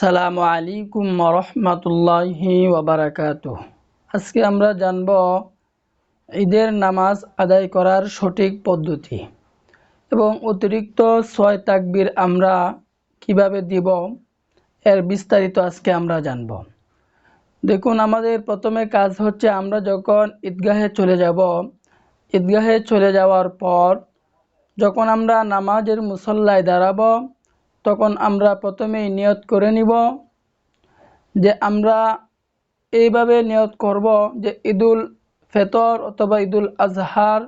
আসসালামু আলাইকুম রহমতুল্লাহি ওয়াবারাকাতুহ। আজকে আমরা জানব ঈদের নামাজ আদায় করার সঠিক পদ্ধতি এবং অতিরিক্ত 6 তাকবীর আমরা কিভাবে দিব এর বিস্তারিত আজকে আমরা জানব। দেখুন, আমাদের প্রথমে কাজ হচ্ছে আমরা যখন ঈদগাহে চলে যাব, ঈদগাহে চলে যাওয়ার পর যখন আমরা নামাজের মুসল্লায় দাঁড়াবো তখন আমরা প্রথমেই নিয়ত করে নিব যে আমরা এইভাবে নিয়ত করব যে ঈদুল ফিতর অথবা ঈদুল আজহার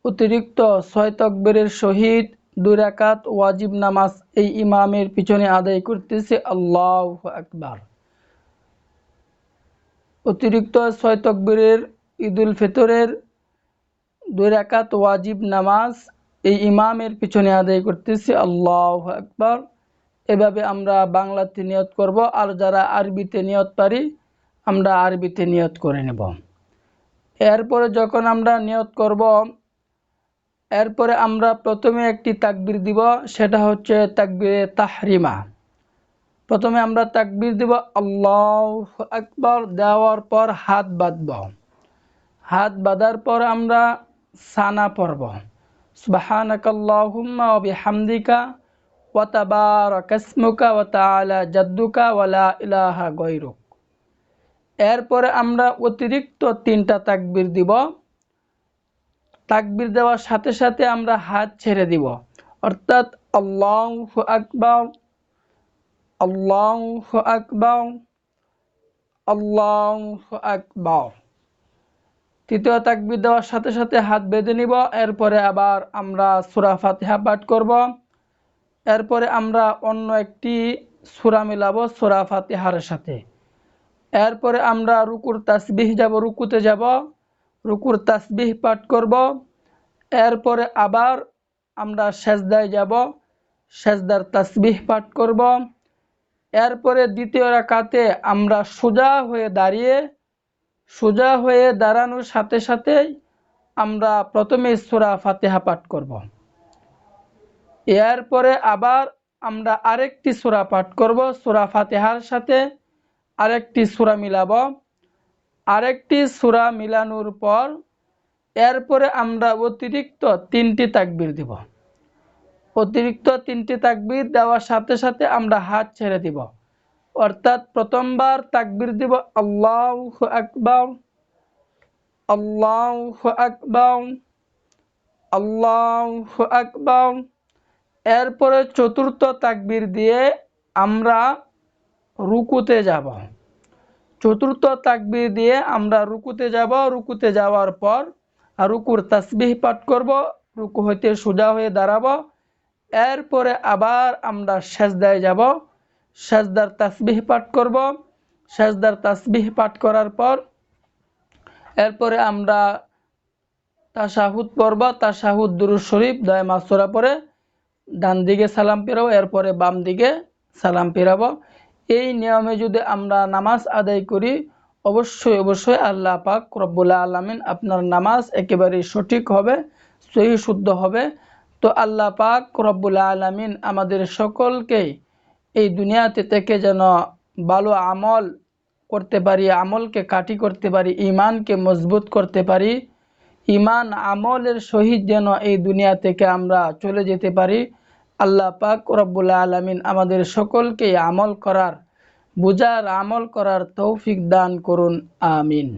অতিরিক্ত 6 তাকবীরের সহিত 2 রাকাত ওয়াজিব নামাজ এই ইমামের পিছনে আদায় করতেছে আল্লাহু আকবার। অতিরিক্ত 6 তাকবীরের ঈদুল ফিতরের 2 রাকাত ওয়াজিব নামাজ এই ইমামের পিছনে আদায় করতেছি আল্লাহু আকবার। এভাবে আমরা বাংলাতে নিয়ত করব, আর যারা আরবিতে নিয়ত পারি আমরা আরবিতে নিয়ত করে নেব। এরপরে যখন আমরা নিয়ত করব, এরপরে আমরা প্রথমে একটি তাকবীর দিব, সেটা হচ্ছে তাকবীরে তাহরিমা। প্রথমে আমরা তাকবীর দিব আল্লাহু আকবার, দেওয়ার পর হাত বাঁধব। হাত বাঁধার পর আমরা সানা পড়ব, সুবহানাকাল্লাহুম্মা ওয়া বিহামদিকা ওয়া তাবারাকা ইসমুকা ওয়া তাআলা জাদ্দুকা ওয়া লা ইলাহা গায়রুক। এরপরে আমরা অতিরিক্ত 3টা তাকবীর দিব। তাকবীর দেওয়ার সাথে সাথে আমরা হাত ছেড়ে দিব, অর্থাৎ আল্লাহু আকবার, আল্লাহু আকবার, আল্লাহু আকবার। তৃতীয় তাকবীর দেওয়ার সাথে সাথে হাত বেঁধে নিব। এরপরে আবার আমরা সূরা ফাতিহা পাঠ করব। এরপরে আমরা অন্য একটি সূরা মিলাবো সূরা ফাতিহার সাথে। এরপরে আমরা রুকুর তাসবিহ যাব, রুকুতে যাব, রুকুর তাসবিহ পাঠ করব। এরপরে আবার আমরা সেজদায় যাব, সেজদার তাসবিহ পাঠ করব। এরপরে দ্বিতীয় রাকাতে আমরা সোজা হয়ে দাঁড়ানোর সাথে সাথেই আমরা প্রথমে সূরা ফাতিহা পাঠ করব। এরপরে আবার আমরা আরেকটি সূরা পাঠ করব, সূরা ফাতিহার সাথে আরেকটি সূরা মিলাবো। আরেকটি সূরা মিলানোর পর এরপরে আমরা অতিরিক্ত 3টি তাকবীর দিব। অতিরিক্ত 3টি তাকবীর দেওয়ার সাথে সাথে আমরা হাত ছেড়ে দিব, অর্থাৎ প্রথমবার তাকবীর দিব আল্লাহু আকবার, আল্লাহু আকবার, আল্লাহু আকবার। এরপরে চতুর্থ তাকবীর দিয়ে আমরা রুকুতে যাব। চতুর্থ তাকবীর দিয়ে আমরা রুকুতে যাব। রুকুতে যাওয়ার পর রুকুর তাসবিহ পাঠ করব, রুকু হইতে সোজা হয়ে দাঁড়াবো। এরপরে আবার আমরা সেজদায় যাব, সেজদার তাসবিহ পাঠ করব। সেজদার তাসবিহ পাঠ করার পর এরপরে আমরা তাশাহুদ পড়ব। তাশাহুদ দুরূদ শরীফ দয়ামা সূরা পড়ে ডান দিকে সালাম ফিরাবো, এরপরে বাম দিকে সালাম ফিরাবো। এই নিয়মে যদি আমরা নামাজ আদায় করি অবশ্যই আল্লাহ পাক রব্বুল আলামিন আপনার নামাজ একেবারে সঠিক হবে, সহি শুদ্ধ হবে। তো আল্লাহ পাক রব্বুল আলামিন আমাদের সকলকে এই দুনিয়াতে থেকে যেন ভালো আমল করতে পারি, আমলকে কাটি করতে পারি, ঈমানকে মজবুত করতে পারি, ঈমান আমলের সহিত যেন এই দুনিয়া থেকে আমরা চলে যেতে পারি। আল্লাহ পাক রব্বুল আলামিন আমাদের সকলকে আমল করার, বুঝার, আমল করার তৌফিক দান করুন। আমিন।